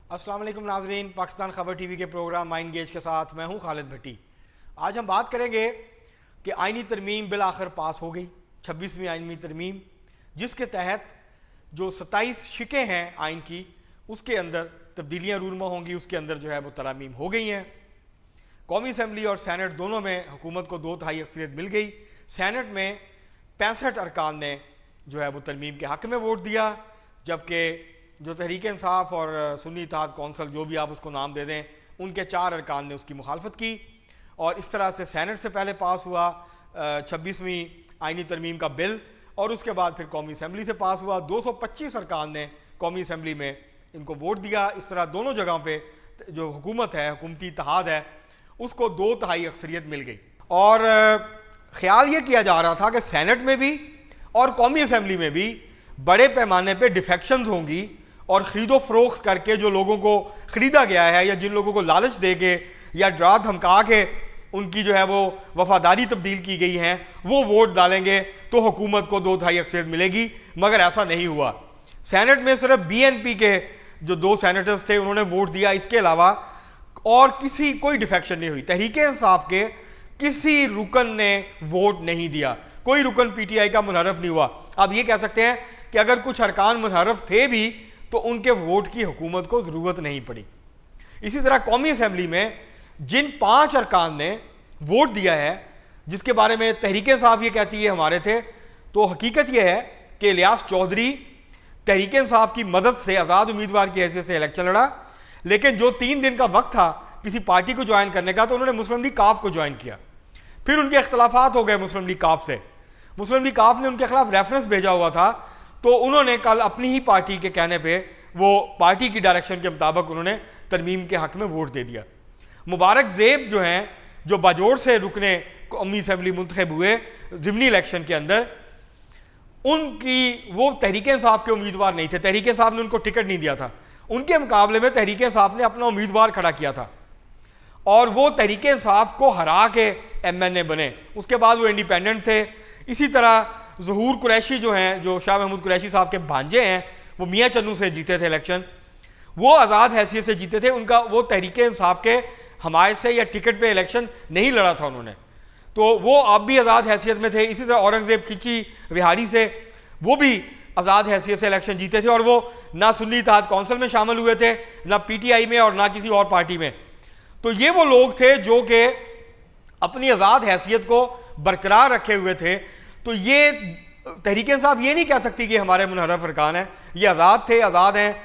अस्सलाम वालेकुम नाजरीन, पाकिस्तान खबर टीवी के प्रोग्राम माइंड गेज के साथ मैं हूं खालिद भट्टी। आज हम बात करेंगे कि आइनी तरमीम बिल आखिर पास हो गई, 26वीं आइनी तरमीम, जिसके तहत जो 27 शिकें हैं आइन की, उसके अंदर तब्दीलियाँ रूनमा होंगी। उसके अंदर जो है वो तरामीम हो गई हैं। कौमी असम्बली और सैनेट दोनों में हुकूमत को 2/3 अक्सरियत मिल गई। सैनेट में 65 अरकान ने जो है वो तरमीम के हक़ में वोट दिया, जबकि जो तहरीक इंसाफ और सुन्नी इत्तेहाद कौंसल, जो भी आप उसको नाम दे दें, उनके 4 अरकान ने उसकी मुखालफत की। और इस तरह से सैनेट से पहले पास हुआ 26वीं आइनी तरमीम का बिल, और उसके बाद फिर कौमी असम्बली से पास हुआ। 225 अरकान ने कौमी असम्बली में इनको वोट दिया। इस तरह दोनों जगहों पे जो हुकूमत है, हुकूमती इत्तेहाद है, उसको 2/3 अक्सरियत मिल गई। और ख्याल ये किया जा रहा था कि सैनेट में भी और कौमी असम्बली में भी बड़े पैमाने पे डिफेक्शंस होंगी, और ख़रीदो फरोख्त करके जो लोगों को ख़रीदा गया है, या जिन लोगों को लालच दे के या डरा धमका के उनकी जो है वो वफादारी तब्दील की गई हैं, वो वोट डालेंगे तो हुकूमत को 2/3 अक्सरियत मिलेगी। मगर ऐसा नहीं हुआ। सैनेट में सिर्फ BNP के जो 2 सैनेटर्स थे उन्होंने वोट दिया, इसके अलावा और कोई डिफेक्शन नहीं हुई। तहरीक इंसाफ के किसी रुकन ने वोट नहीं दिया, कोई रुकन PTI का मुनहरफ नहीं हुआ। आप ये कह सकते हैं कि अगर कुछ अरकान मुनहरफ थे भी तो उनके वोट की हुकूमत को ज़रूरत नहीं पड़ी। इसी तरह कौमी असम्बली में जिन 5 अरकान ने वोट दिया है, जिसके बारे में तहरीक इंसाफ ये कहती है हमारे थे, तो हकीकत यह है कि इलियास चौधरी तहरीक इंसाफ की मदद से आज़ाद उम्मीदवार की हैसियत से इलेक्शन लड़ा, लेकिन जो 3 दिन का वक्त था किसी पार्टी को ज्वाइन करने का, तो उन्होंने मुस्लिम लीग काफ को ज्वाइन किया। फिर उनके इख्तलाफात हो गए मुस्लिम लीग काफ से। मुस्लिम लीग काफ ने उनके खिलाफ रेफरेंस भेजा हुआ था, तो उन्होंने कल अपनी ही पार्टी के कहने पे वो पार्टी की डायरेक्शन के मुताबिक उन्होंने तरमीम के हक़ में वोट दे दिया। मुबारक ज़ेब जो हैं, जो बाजोड़ से रुकने कौमी असम्बली मुंतखब हुए ज़िमनी इलेक्शन के अंदर, उनकी वो तहरीक इंसाफ के उम्मीदवार नहीं थे। तहरीक इंसाफ ने उनको टिकट नहीं दिया था। उनके मुकाबले में तहरीक इंसाफ ने अपना उम्मीदवार खड़ा किया था, और वो तहरीक इंसाफ को हरा के MNA बने। उसके बाद वो इंडिपेंडेंट थे। इसी तरह ज़हूर कुरैशी जो हैं, जो शाह महमूद कुरैशी साहब के भांजे हैं, वो मियाँ चन्नू से जीते थे इलेक्शन, वो आज़ाद हैसियत से जीते थे। उनका वो तहरीक इंसाफ के हमायत से या टिकट पे इलेक्शन नहीं लड़ा था उन्होंने, तो वो अब भी आज़ाद हैसियत में थे। इसी तरह औरंगज़ेब खिची विहाड़ी से, वो भी आज़ाद हैसियत से इलेक्शन जीते थे, और वो ना सुन्नी इत्तेहाद कौंसिल में शामिल हुए थे, ना PTI में, और ना किसी और पार्टी में। तो ये वो लोग थे जो कि अपनी आज़ाद हैसियत को बरकरार रखे हुए थे। तो ये तहरीक इंसाफ ये नहीं कह सकती कि हमारे मुनहरफ अरकान हैं, ये आज़ाद थे, आज़ाद हैं।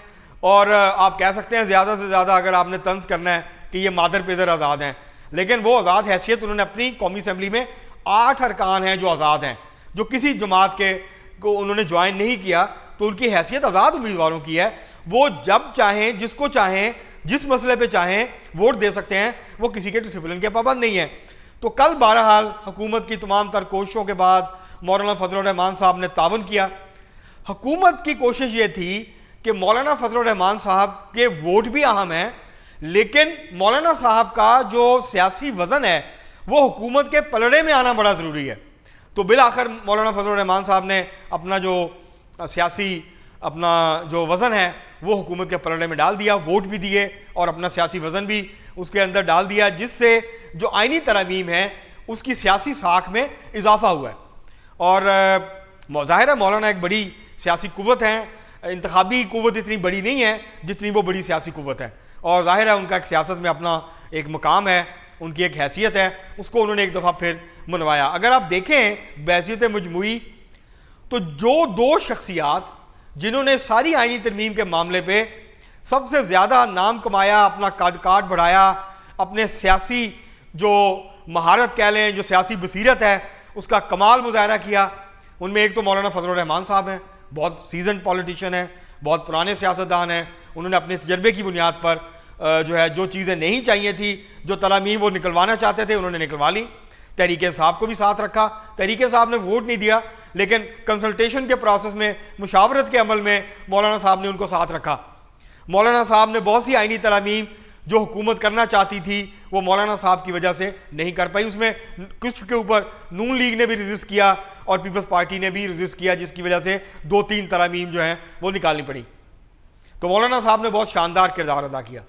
और आप कह सकते हैं ज़्यादा से ज़्यादा अगर आपने तंज करना है कि ये मादर पेदर आज़ाद हैं, लेकिन वो आज़ाद हैसियत उन्होंने अपनी कौमी असम्बली में 8 अरकान हैं जो आज़ाद हैं, जो किसी जमात के को उन्होंने ज्वाइन नहीं किया, तो उनकी हैसियत आज़ाद उम्मीदवारों की है। वो जब चाहें, जिसको चाहें, जिस मसले पर चाहें वोट दे सकते हैं, वो किसी के डिसिप्लिन के पाबंद नहीं है। तो कल बहरहाल हुकूमत की तमाम तर कोशिशों के बाद मौलाना फजलुर रहमान साहब ने तावन किया। हुकूमत की कोशिश ये थी कि मौलाना फजलुर रहमान साहब के वोट भी अहम हैं, लेकिन मौलाना साहब का जो सियासी वज़न है वो हुकूमत के पलड़े में आना बड़ा ज़रूरी है। तो बिल आखिर मौलाना फजलुर रहमान साहब ने अपना जो सियासी अपना जो वज़न है वो हुकूमत के पलड़े में डाल दिया, वोट भी दिए और अपना सियासी वज़न भी उसके अंदर डाल दिया, जिससे जो आइनी तरमीम है उसकी सियासी साख में इजाफा हुआ है। और ज़ाहिर है मौलाना एक बड़ी सियासी कुव्वत है, इंतखाबी कुव्वत इतनी बड़ी नहीं है जितनी वो बड़ी सियासी कुव्वत है, और ज़ाहिर है उनका एक सियासत में अपना एक मकाम है, उनकी एक हैसियत है, उसको उन्होंने एक दफ़ा फिर मनवाया। अगर आप देखें बहसीत मजमूई, तो जो 2 शख्सियात जिन्होंने सारी आइनी तरमीम के मामले पे सबसे ज़्यादा नाम कमाया, अपना काट बढ़ाया, अपने सियासी जो महारत कह लें, जो सियासी बसीरत है, उसका कमाल मुजाहरा किया, उनमें एक तो मौलाना फजलुर रहमान साहब हैं, बहुत सीजन पॉलिटिशियन हैं, बहुत पुराने सियासतदान हैं। उन्होंने अपने तजर्बे की बुनियाद पर जो है जो चीज़ें नहीं चाहिए थी, जो तरामीम वो निकलवाना चाहते थे, उन्होंने निकलवा ली। तहरीक इंसाफ को भी साथ रखा। तहरीक इंसाफ ने वोट नहीं दिया, लेकिन कंसल्टेशन के प्रोसेस में, मुशावरत के अमल में मौलाना साहब ने उनको साथ रखा। मौलाना साहब ने बहुत सी आइनी तरामीम जो हुकूमत करना चाहती थी वो मौलाना साहब की वजह से नहीं कर पाई। उसमें कुछ के ऊपर नून लीग ने भी रजिस्ट किया और पीपल्स पार्टी ने भी रजिस्ट किया, जिसकी वजह से 2-3 तरामीम जो हैं वो निकालनी पड़ी। तो मौलाना साहब ने बहुत शानदार किरदार अदा किया।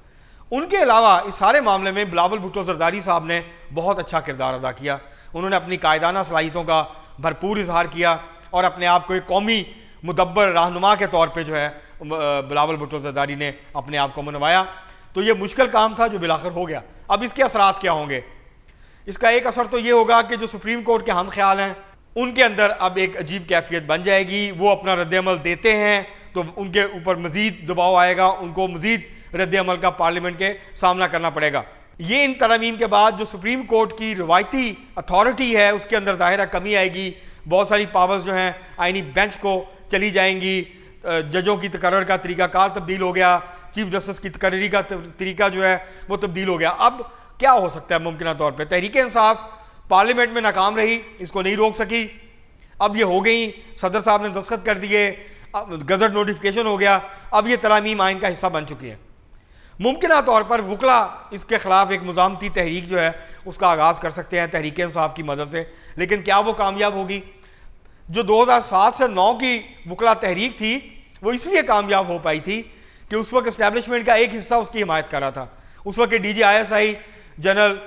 उनके अलावा इस सारे मामले में बिलावल भुट्टो जरदारी साहब ने बहुत अच्छा किरदार अदा किया। उन्होंने अपनी कायदाना सलाहियतों का भरपूर इजहार किया और अपने आप को एक कौमी मुदब्बर रहनुमा के तौर पे जो है बिलावल भुट्टो जरदारी ने अपने आप को मनवाया। तो ये मुश्किल काम था जो बिलाखिर हो गया। अब इसके असरात क्या होंगे? इसका एक असर तो ये होगा कि जो सुप्रीम कोर्ट के हम ख्याल हैं उनके अंदर अब एक अजीब कैफियत बन जाएगी। वो अपना रद्द-ए-अमल देते हैं तो उनके ऊपर मज़ीद दबाव आएगा, उनको मज़ीद रद्द-ए-अमल का पार्लियामेंट के सामना करना पड़ेगा। ये इन तरमीम के बाद जो सुप्रीम कोर्ट की रवायती अथॉरिटी है उसके अंदर ज़ाहिर कमी आएगी। बहुत सारी पावर्स जो हैं आईनी बेंच को चली जाएंगी। जजों की तकर्रर का तरीक़ाकार तब्दील हो गया, चीफ जस्टिस की तकर्री का तरीका जो है वो तब्दील हो गया। अब क्या हो सकता है? मुमकिन तौर पर तहरीक इंसाफ पार्लियामेंट में नाकाम रही, इसको नहीं रोक सकी। अब ये हो गई, सदर साहब ने दस्तखत कर दिए, गजट नोटिफिकेशन हो गया, अब ये तरामीम आइन का हिस्सा बन चुकी है। मुमकिन तौर पर वकला इसके खिलाफ एक मुज़ामती तहरीक जो है उसका आगाज़ कर सकते हैं तहरीक इंसाफ की मदद से, लेकिन क्या वो कामयाब होगी? जो 2007 से 9 की वकला तहरीक थी वो इसलिए कामयाब हो पाई थी कि उस वक्त इस्टेब्लिशमेंट का एक हिस्सा उसकी हिमायत कर रहा था। उस वक्त के DGISI जनरल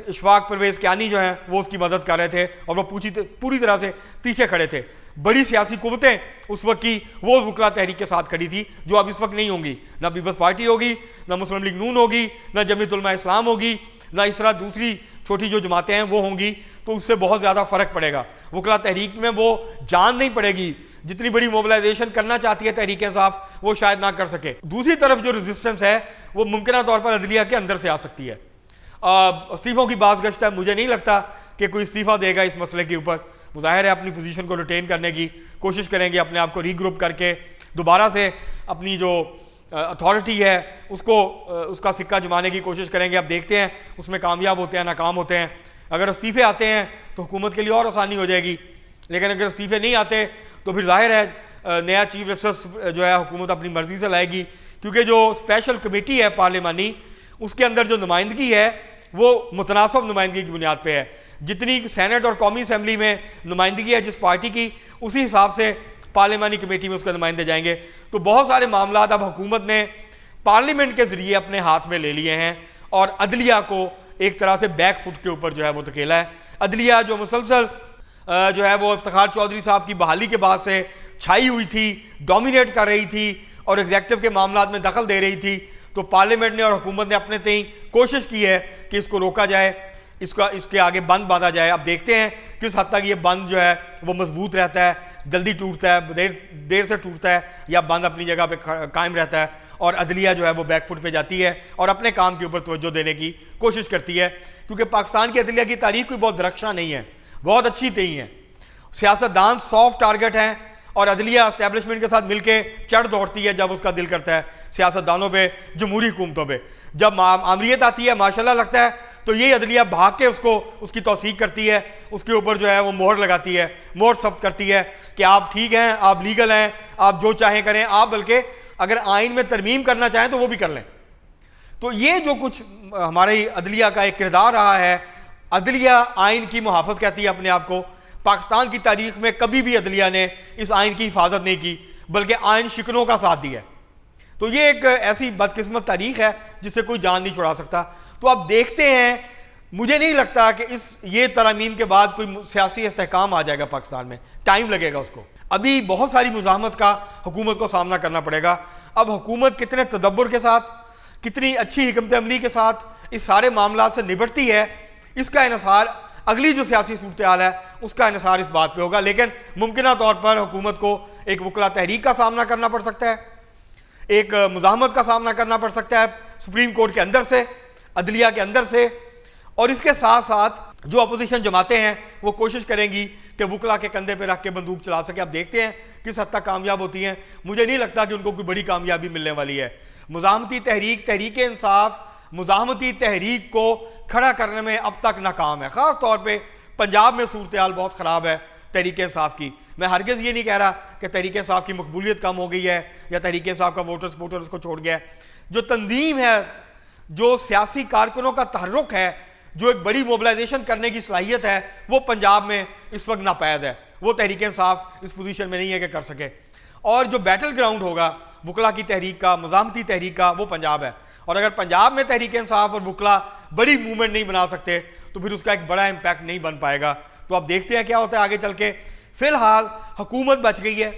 इशफाक परवेज़ कियानी जो हैं वो उसकी मदद कर रहे थे और वो पूरी तरह से पीछे खड़े थे। बड़ी सियासी कुव्वतें उस वक्त की वो वकला तहरीक के साथ खड़ी थी जो अब इस वक्त नहीं होंगी। ना पीपल्स पार्टी होगी, ना मुस्लिम लीग नून होगी, ना जमीयत उलमा इस्लाम होगी, ना इस तरह दूसरी छोटी जो जमातें हैं वो होंगी। तो उससे बहुत ज़्यादा फ़र्क पड़ेगा। वकला तहरीक में वो जान नहीं पड़ेगी, जितनी बड़ी मोबिलाइजेशन करना चाहती है तहरीक इंसाफ वो शायद ना कर सके। दूसरी तरफ जो रेजिस्टेंस है वो मुमकिन तौर पर अदलिया के अंदर से आ सकती है। इस्तीफ़ों की बाज़गश्त है, मुझे नहीं लगता कि कोई इस्तीफ़ा देगा इस मसले के ऊपर। वो ज़ाहिर है अपनी पोजीशन को रिटेन करने की कोशिश करेंगे, अपने आप को रीग्रुप करके दोबारा से अपनी जो अथॉरिटी है उसका सिक्का जमाने की कोशिश करेंगे। अब देखते हैं उसमें कामयाब होते हैं नाकाम होते हैं। अगर इस्तीफ़े आते हैं तो हुकूमत के लिए और आसानी हो जाएगी, लेकिन अगर इस्तीफ़े नहीं आते तो फिर जाहिर है नया चीफ जस्टिस जो है हुकूमत अपनी मर्ज़ी से लाएगी, क्योंकि जो स्पेशल कमेटी है पार्लियामानी उसके अंदर जो नुमाइंदगी है वो मुतनासिब नुमाइंदगी की बुनियाद पे है। जितनी सेनेट और कौमी असम्बली में नुमाइंदगी है जिस पार्टी की, उसी हिसाब से पार्लियामानी कमेटी में उसके नुमाइंदे जाएंगे। तो बहुत सारे मामला अब हुकूमत ने पार्लियामेंट के ज़रिए अपने हाथ में ले लिए हैं और अदलिया को एक तरह से बैक फुट के ऊपर जो है वो धकेला है। अदलिया जो मुसलसल जो है वो इफ्तिखार चौधरी साहब की बहाली के बाद से छाई हुई थी, डोमिनेट कर रही थी और एग्जेक्टिव के मामलात में दखल दे रही थी। तो पार्लियामेंट ने और हुकूमत ने अपने तय कोशिश की है कि इसको रोका जाए, इसके आगे बंद बांधा जाए। अब देखते हैं किस हद तक ये बंद जो है वो मजबूत रहता है, जल्दी टूटता है, देर से टूटता है, या बंद अपनी जगह पे कायम रहता है और अदलिया जो है वो बैकफुट पे जाती है और अपने काम के ऊपर तवज्जो देने की कोशिश करती है। क्योंकि पाकिस्तान की अदलिया की तारीख कोई बहुत दरख्शां नहीं है, बहुत अच्छी नहीं है। सियासतदान सॉफ्ट टारगेट हैं और अदलिया एस्टेब्लिशमेंट के साथ मिलकर चढ़ दौड़ती है जब उसका दिल करता है सियासतदानों पे, जमहूरी हुकूमतों पे। जब आमरीत आती है, माशाल्लाह लगता है, तो यही अदलिया भाग के उसकी तौसीक करती है, उसके ऊपर जो है वो मोहर लगाती है, मोहर सब्त करती है कि आप ठीक हैं, आप लीगल हैं, आप जो चाहें करें, आप बल्कि अगर आइन में तरमीम करना चाहें तो वो भी कर लें। तो ये जो कुछ हमारी अदलिया का एक किरदार रहा है, अदलिया आइन की मुहाफ़िज़ कहती है अपने आप को। पाकिस्तान की तारीख में कभी भी अदलिया ने इस आइन की हिफाजत नहीं की, बल्कि आइन शिकनों का साथ दिया। तो ये एक ऐसी बदकिस्मत तारीख है जिससे कोई जान नहीं छुड़ा सकता। तो अब देखते हैं, मुझे नहीं लगता कि ये तरमीम के बाद कोई सियासी इस्तेहकाम आ जाएगा पाकिस्तान में, टाइम लगेगा उसको। अभी बहुत सारी मुज़ाहमत का हुकूमत को सामना करना पड़ेगा। अब हुकूमत कितने तदब्बुर के साथ, कितनी अच्छी हिकमत अमली के साथ इस सारे मामला से निपटती है, इसका इन्हिसार अगली जो सियासी सूरत हाल है उसका इन्हिसार इस बात पे होगा। लेकिन मुमकिन तौर पर हुकूमत को एक वकला तहरीक का सामना करना पड़ सकता है, एक मुज़ाहमत का सामना करना पड़ सकता है सुप्रीम कोर्ट के अंदर से, अदलिया के अंदर से, और इसके साथ साथ जो अपोजिशन जमातें हैं वो कोशिश करेंगी कि वकला के कंधे पे रख के बंदूक चला सके। अब देखते हैं किस हद तक कामयाब होती हैं। मुझे नहीं लगता कि उनको कोई बड़ी कामयाबी मिलने वाली है। मुज़ाहमती तहरीक, तहरीक इंसाफ मुज़ाहमती तहरीक को खड़ा करने में अब तक नाकाम है। ख़ास तौर पर पंजाब में सूरत हाल बहुत ख़राब है तहरीक इंसाफ की। मैं हरगिज़ ये नहीं कह रहा कि तहरीक इंसाफ की मकबूलियत कम हो गई है या तहरीक इंसाफ का वोटर सपोर्टर उसको छोड़ गया है। जो तंजीम है, जो सियासी कारकुनों का तहर्रुक है, जो एक बड़ी मोबिलाइजेशन करने की सलाहियत है, वो पंजाब में इस वक्त नापैद है। वो तहरीक इंसाफ इस पोजीशन में नहीं है कि कर सके। और जो बैटल ग्राउंड होगा वकला की तहरीक का, मज़ामती तहरीक का, वो पंजाब है। और अगर पंजाब में तहरीक इंसाफ और वकला बड़ी मूवमेंट नहीं बना सकते तो फिर उसका एक बड़ा इम्पैक्ट नहीं बन पाएगा। तो अब देखते हैं क्या होता है आगे चल के। फिलहाल हुकूमत बच गई है,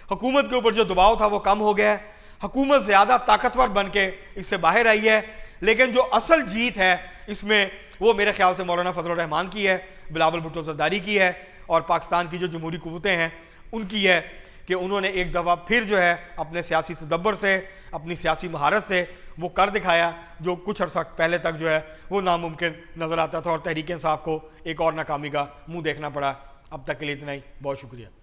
हुकूमत के ऊपर जो दबाव था वो कम हो गया है, हुकूमत ज़्यादा ताकतवर बन के इससे बाहर आई है। लेकिन जो असल जीत है इसमें वो मेरे ख्याल से मौलाना फजल रहमान की है, बिलावल भुट्टो ज़रदारी की है और पाकिस्तान की जो जमहूरी कुव्वतें हैं उनकी है कि उन्होंने एक दफ़ा फिर जो है अपने सियासी तदब्बर से, अपनी सियासी महारत से वो कर दिखाया जो कुछ अर्सा पहले तक जो है वो नामुमकिन नज़र आता था और तहरीक इंसाफ को एक और नाकामी का मुंह देखना पड़ा। अब तक के लिए इतना ही, बहुत शुक्रिया।